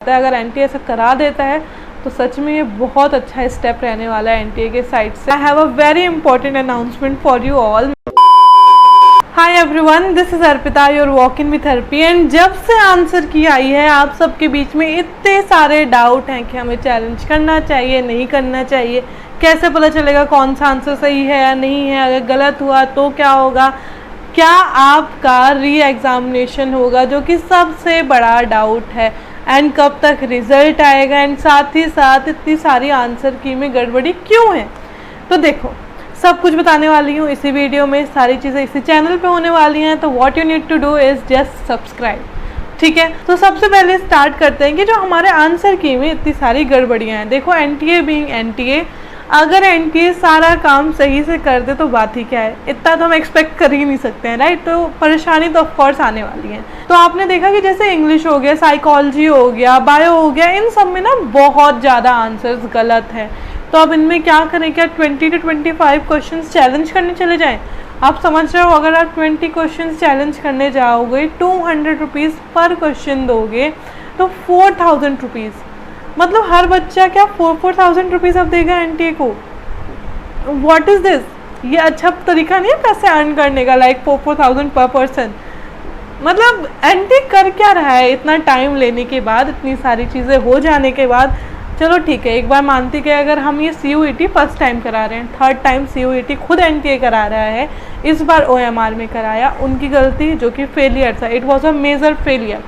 अगर एनटीए ऐसा करा देता है तो सच में ये बहुत अच्छा स्टेप रहने वाला है एनटीए के साइड से। I have a very important announcement for you all. Hi everyone, this is Arpita, your walk in with therapy. And जब से आंसर की आई है आप सबके बीच में इतने सारे डाउट हैं कि हमें चैलेंज करना चाहिए नहीं करना चाहिए, कैसे पता चलेगा कौन सा आंसर सही है या नहीं है, अगर गलत हुआ तो क्या होगा, क्या आपका री एग्जामिनेशन होगा जो कि सबसे बड़ा डाउट है, एंड कब तक रिजल्ट आएगा, एंड साथ ही साथ इतनी सारी आंसर की में गड़बड़ी क्यों है। तो देखो सब कुछ बताने वाली हूँ इसी वीडियो में, सारी चीज़ें इसी चैनल पे होने वाली हैं। तो what you need to do is just subscribe, ठीक है। तो सबसे पहले स्टार्ट करते हैं कि जो हमारे आंसर की में इतनी सारी गड़बड़ियाँ हैं। देखो एनटीए बीइंग एनटीए, अगर एनटीए सारा काम सही से कर दे तो बात ही क्या है, इतना तो हम एक्सपेक्ट कर ही नहीं सकते हैं, राइट। तो परेशानी तो ऑफकोर्स आने वाली है। तो आपने देखा कि जैसे इंग्लिश हो गया, साइकोलॉजी हो गया, बायो हो गया, इन सब में ना बहुत ज़्यादा आंसर्स गलत है। तो अब इनमें क्या करें, क्या 20 to 25 क्वेश्चन चैलेंज करने चले जाएं। आप समझ रहे हो, अगर आप 20 क्वेश्चन चैलेंज करने जाओगे, 200 रुपीज़ पर क्वेश्चन दोगे तो 4000 रुपीज़, मतलब हर बच्चा क्या 4,000 रुपीज़ अब देगा एनटीए को। व्हाट इज़ दिस, ये अच्छा तरीका नहीं है पैसे अर्न करने का, लाइक 4,000 पर पर्सन। मतलब एनटीए कर क्या रहा है इतना टाइम लेने के बाद, इतनी सारी चीज़ें हो जाने के बाद। चलो ठीक है, एक बार मानती कि अगर हम ये CUET फर्स्ट टाइम करा रहे हैं, थर्ड टाइम CUET खुद एनटीए करा रहा है, इस बार OMR में कराया, उनकी गलती जो कि फेलियर था, it was a major failure.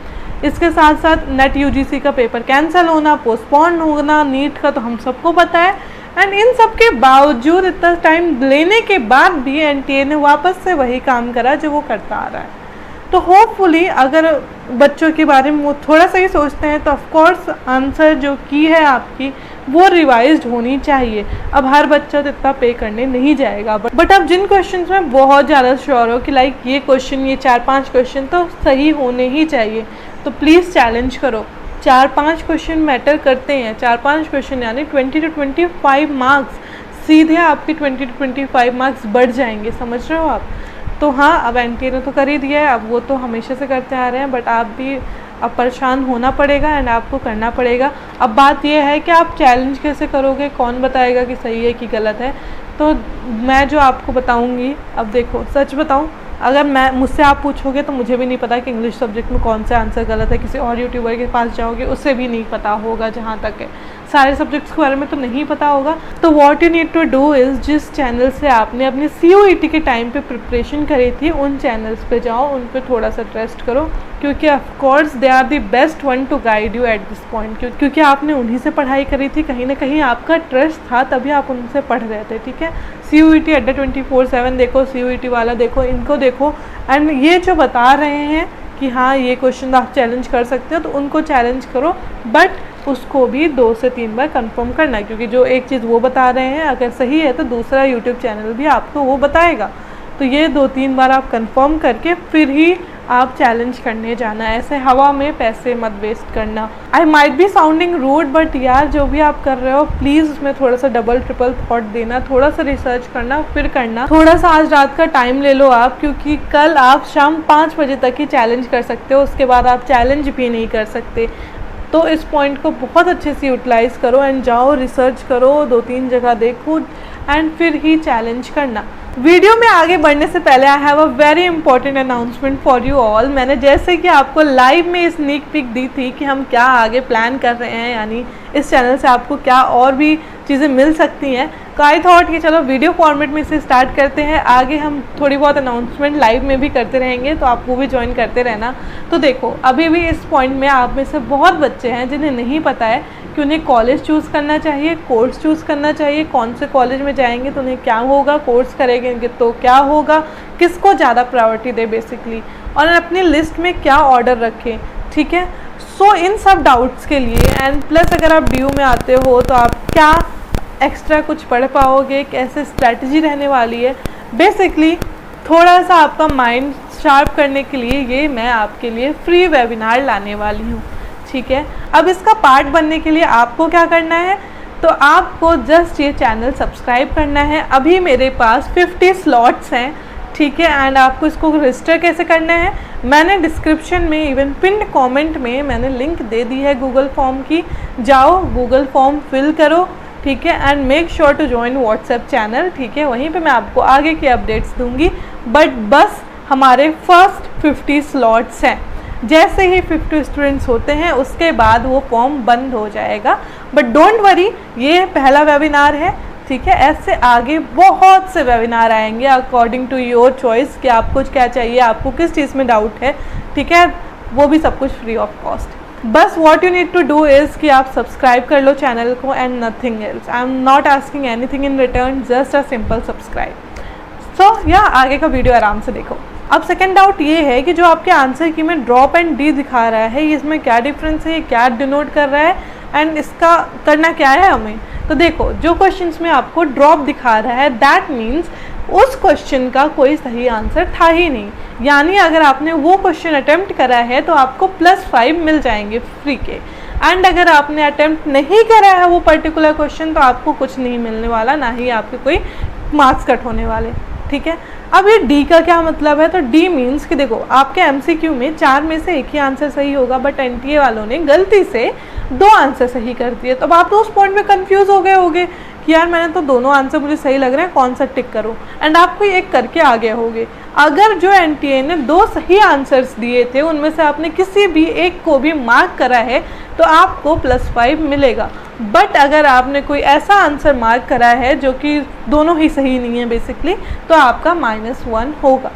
इसके साथ साथ नेट UGC का पेपर कैंसिल होना, पोस्टपोन होना, नीट का तो हम सबको पता है। एंड इन सब के बावजूद इतना टाइम लेने के बाद भी एनटीए ने वापस से वही काम करा जो वो करता आ रहा है। तो होपफुली अगर बच्चों के बारे में वो थोड़ा सा ही सोचते हैं तो ऑफकोर्स आंसर जो की है आपकी वो रिवाइज्ड होनी चाहिए। अब हर बच्चा तो इतना पे करने नहीं जाएगा, बट अब जिन क्वेश्चंस में बहुत ज़्यादा श्योर हो कि लाइक ये क्वेश्चन, ये 4-5 क्वेश्चन तो सही होने ही चाहिए, तो प्लीज़ चैलेंज करो। 4-5 क्वेश्चन मैटर करते हैं, 4-5 क्वेश्चन यानी 20 to 25 मार्क्स, सीधे आपके 20 to 25 मार्क्स बढ़ जाएंगे, समझ रहे हो आप। तो हाँ, अब एनटीए ने तो कर ही दिया है, अब वो तो हमेशा से करते आ रहे हैं, बट आप भी अब परेशान होना पड़ेगा एंड आपको करना पड़ेगा। अब बात यह है कि आप चैलेंज कैसे करोगे, कौन बताएगा कि सही है कि गलत है। तो मैं जो आपको बताऊंगी, अब देखो सच बताऊं, अगर मुझसे आप पूछोगे तो मुझे भी नहीं पता कि इंग्लिश सब्जेक्ट में कौन सा आंसर गलत है। किसी और यूट्यूबर के पास जाओगे उससे भी नहीं पता होगा, जहाँ तक है सारे सब्जेक्ट्स के बारे में तो नहीं पता होगा। तो what you need to do is, जिस चैनल से आपने अपनी CUET के टाइम पे प्रिपरेशन करी थी, उन चैनल्स पे जाओ, उन पे थोड़ा सा ट्रस्ट करो, क्योंकि of course they are the best one to guide you at this point. क्योंकि आपने उन्हीं से पढ़ाई करी थी, कहीं ना कहीं आपका ट्रस्ट था, तभी आप उनसे पढ़ रहे थे, ठीक है। CUET अड्डा 24/7 देखो, CUET वाला देखो, इनको देखो, एंड ये जो बता रहे हैं कि हाँ ये क्वेश्चन आप चैलेंज कर सकते हो तो उनको चैलेंज करो, बट उसको भी 2 से 3 बार कंफर्म करना, क्योंकि जो एक चीज़ वो बता रहे हैं अगर सही है तो दूसरा यूट्यूब चैनल भी आपको वो बताएगा। तो ये 2-3 बार आप कंफर्म करके फिर ही आप चैलेंज करने जाना, ऐसे हवा में पैसे मत वेस्ट करना। I might be sounding rude, but यार जो भी आप कर रहे हो प्लीज़ उसमें थोड़ा सा डबल ट्रिपल थॉट देना, थोड़ा सा रिसर्च करना, फिर करना। थोड़ा सा आज रात का टाइम ले लो आप, क्योंकि कल आप शाम 5 बजे तक ही चैलेंज कर सकते हो, उसके बाद आप चैलेंज भी नहीं कर सकते। तो इस पॉइंट को बहुत अच्छे से यूटिलाइज़ करो एंड जाओ रिसर्च करो, 2-3 जगह देखो एंड फिर ही चैलेंज करना। वीडियो में आगे बढ़ने से पहले I have a very important announcement for you all. मैंने जैसे कि आपको लाइव में स्नीक पिक दी थी कि हम क्या आगे प्लान कर रहे हैं, यानी इस चैनल से आपको क्या और भी चीज़ें मिल सकती हैं, तो आई थॉट कि चलो वीडियो फॉर्मेट में इसे स्टार्ट करते हैं। आगे हम थोड़ी बहुत अनाउंसमेंट लाइव में भी करते रहेंगे, तो आप वो भी ज्वाइन करते रहना। तो देखो अभी भी इस पॉइंट में आप में से बहुत बच्चे हैं जिन्हें नहीं पता है कि उन्हें कॉलेज चूज़ करना चाहिए, कोर्स चूज़ करना चाहिए, कौन से कॉलेज में जाएंगे तो उन्हें क्या होगा, कोर्स करेंगे तो क्या होगा, किसको ज़्यादा प्रायोरिटी दे बेसिकली, और अपनी लिस्ट में क्या ऑर्डर रखें, ठीक है। सो इन सब डाउट्स के लिए एंड प्लस अगर आप DU में आते हो तो आप क्या एक्स्ट्रा कुछ पढ़ पाओगे, कैसे स्ट्रैटेजी रहने वाली है, बेसिकली थोड़ा सा आपका माइंड शार्प करने के लिए ये मैं आपके लिए फ्री वेबिनार लाने वाली हूँ, ठीक है। अब इसका पार्ट बनने के लिए आपको क्या करना है, तो आपको जस्ट ये चैनल सब्सक्राइब करना है। अभी मेरे पास 50 स्लॉट्स हैं, ठीक है। एंड आपको इसको रजिस्टर कैसे करना है, मैंने डिस्क्रिप्शन में इवन पिन कमेंट में मैंने लिंक दे दी है गूगल फॉर्म की, जाओ गूगल फॉर्म फिल करो, ठीक है। And make sure to join WhatsApp channel, ठीक है, वहीं पे मैं आपको आगे की अपडेट्स दूंगी। बट बस हमारे फर्स्ट 50 स्लॉट्स हैं, जैसे ही 50 स्टूडेंट्स होते हैं उसके बाद वो फॉर्म बंद हो जाएगा। बट डोंट वरी, ये पहला वेबिनार है, ठीक है। ऐसे आगे बहुत से वेबिनार आएंगे अकॉर्डिंग टू योर चॉइस कि आपको क्या चाहिए, आपको किस चीज़ में डाउट है, ठीक है, वो भी सब कुछ फ्री ऑफ कॉस्ट। बस what you need to do is कि आप सब्सक्राइब कर लो चैनल को and nothing else. I am not asking anything in return, just a simple subscribe. So yeah आगे का वीडियो आराम से देखो। अब सेकंड डाउट ये है कि जो आपके आंसर की में ड्रॉप एंड डी दिखा रहा है, इसमें क्या डिफरेंस है, ये क्या डिनोट कर रहा है एंड इसका करना क्या है हमें। तो देखो, जो क्वेश्चंस में आपको ड्रॉप दिखा रहा है दैट मीन्स उस क्वेश्चन का कोई सही आंसर था ही नहीं, यानी अगर आपने वो क्वेश्चन अटेम्प्ट करा है तो आपको +5 मिल जाएंगे फ्री के। एंड अगर आपने अटेम्प्ट नहीं करा है वो पर्टिकुलर क्वेश्चन तो आपको कुछ नहीं मिलने वाला, ना ही आपके कोई मार्क्स कट होने वाले, ठीक है। अब ये डी का क्या मतलब है, तो डी मीन्स कि देखो आपके एमसीक्यू में 4 में से एक ही आंसर सही होगा, बट एनटीए वालों ने गलती से 2 आंसर सही कर दिए। तो अब आप तो उस पॉइंट में कंफ्यूज हो गए होगे कि यार मैंने तो दोनों आंसर मुझे सही लग रहे हैं, कौन सा टिक करूं, एंड आप कोई एक करके आ गए होगे। अगर जो एनटीए ने 2 सही आंसर्स दिए थे उनमें से आपने किसी भी एक को भी मार्क करा है तो आपको +5 मिलेगा। बट अगर आपने कोई ऐसा आंसर मार्क करा है जो कि दोनों ही सही नहीं है बेसिकली, तो आपका -1 होगा,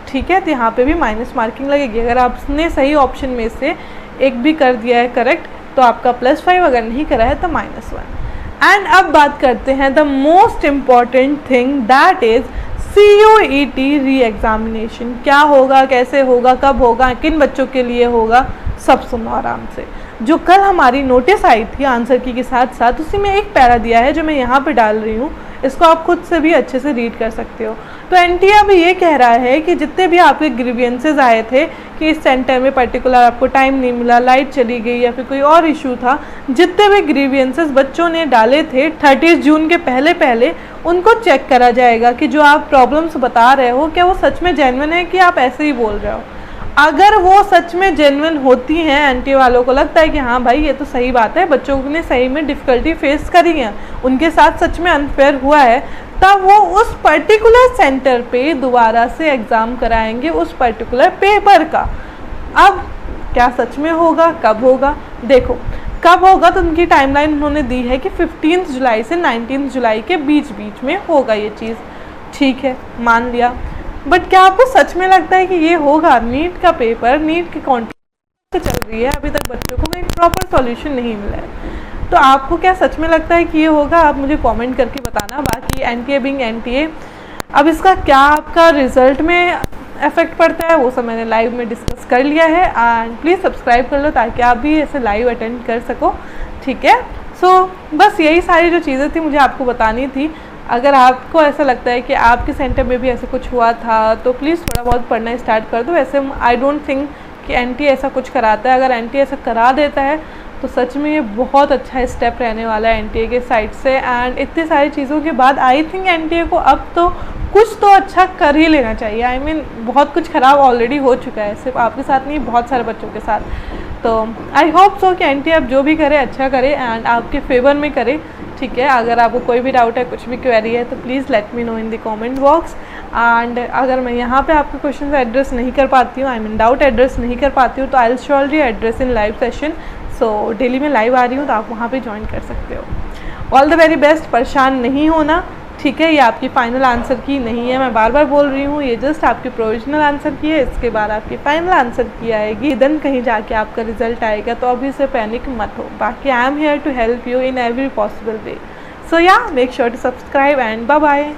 ठीक है। तो यहाँ पे भी माइनस मार्किंग लगेगी। अगर आपने सही ऑप्शन में से एक भी कर दिया है करेक्ट तो आपका +5, अगर नहीं करा है तो -1। एंड अब बात करते हैं the most important thing that is CUET re examination. क्या होगा, कैसे होगा, कब होगा, किन बच्चों के लिए होगा, सब सुनो आराम से। जो कल हमारी नोटिस आई थी आंसर की के साथ साथ, उसी में एक पैरा दिया है जो मैं यहाँ पे डाल रही हूँ, इसको आप खुद से भी अच्छे से रीड कर सकते हो। तो एनटीए अभी ये कह रहा है कि जितने भी आपके ग्रीवियंसेस आए थे कि इस सेंटर में पर्टिकुलर आपको टाइम नहीं मिला, लाइट चली गई या फिर कोई और इशू था, जितने भी ग्रीवियंसेस बच्चों ने डाले थे 30 जून के पहले उनको चेक करा जाएगा कि जो आप प्रॉब्लम्स बता रहे हो क्या वो सच में जेन्युइन है कि आप ऐसे ही बोल रहे हो। अगर वो सच में जेन्युइन होती हैं, एनटीए वालों को लगता है कि हाँ भाई ये तो सही बात है, बच्चों ने सही में डिफ़िकल्टी फेस करी है, उनके साथ सच में अनफेयर हुआ है, तब वो उस पर्टिकुलर सेंटर पे दोबारा से एग्ज़ाम कराएंगे उस पर्टिकुलर पेपर का। अब क्या सच में होगा, कब होगा, देखो कब होगा तो उनकी टाइमलाइन उन्होंने दी है कि 15 जुलाई से 19 जुलाई के बीच में होगा ये चीज़, ठीक है, मान लिया। बट क्या आपको सच में लगता है कि ये होगा? नीट का पेपर, नीट की कॉन्ट्रैक्ट चल रही है, अभी तक बच्चों को कोई प्रॉपर सॉल्यूशन नहीं मिला है, तो आपको क्या सच में लगता है कि ये होगा? आप मुझे कमेंट करके बताना। बाकी एनटीए बिंग एनटीए, अब इसका क्या आपका रिजल्ट में इफेक्ट पड़ता है वो सब मैंने लाइव में डिस्कस कर लिया है। एंड प्लीज़ सब्सक्राइब कर लो ताकि आप भी ऐसे लाइव अटेंड कर सको, ठीक है। सो बस यही सारी जो चीज़ें थी मुझे आपको बतानी थी। अगर आपको ऐसा लगता है कि आपके सेंटर में भी ऐसे कुछ हुआ था तो प्लीज़ थोड़ा बहुत पढ़ना स्टार्ट कर दो। वैसे आई डोंट थिंक कि एनटीए ऐसा कुछ कराता है, अगर एनटीए ऐसा करा देता है तो सच में ये बहुत अच्छा स्टेप रहने वाला है एनटीए के साइड से। एंड इतनी सारी चीज़ों के बाद आई थिंक एनटीए को अब तो कुछ तो अच्छा कर ही लेना चाहिए। आई मीन बहुत कुछ ख़राब ऑलरेडी हो चुका है, सिर्फ आपके साथ नहीं, बहुत सारे बच्चों के साथ। तो आई होप सो कि एनटीए अब जो भी करे अच्छा करे एंड आपके फेवर में करे, ठीक है। अगर आपको कोई भी डाउट है, कुछ भी क्वेरी है तो please let me know in the comment box. And अगर मैं यहाँ पे आपके क्वेश्चन एड्रेस नहीं कर पाती हूँ, आई मीन डाउट एड्रेस नहीं कर पाती हूँ, तो I will surely address in live session. So daily में लाइव आ रही हूँ तो आप वहाँ पे ज्वाइन कर सकते हो। ऑल द वेरी बेस्ट, परेशान नहीं होना, ठीक है। ये आपकी फाइनल आंसर की नहीं है, मैं बार बार बोल रही हूँ, ये जस्ट आपकी प्रोविजनल आंसर की है, इसके बाद आपकी फाइनल आंसर की आएगी, देन कहीं जाके आपका रिजल्ट आएगा, तो अभी से पैनिक मत हो। बाकी I am here to help you in every possible way. So yeah make sure to subscribe and bye bye.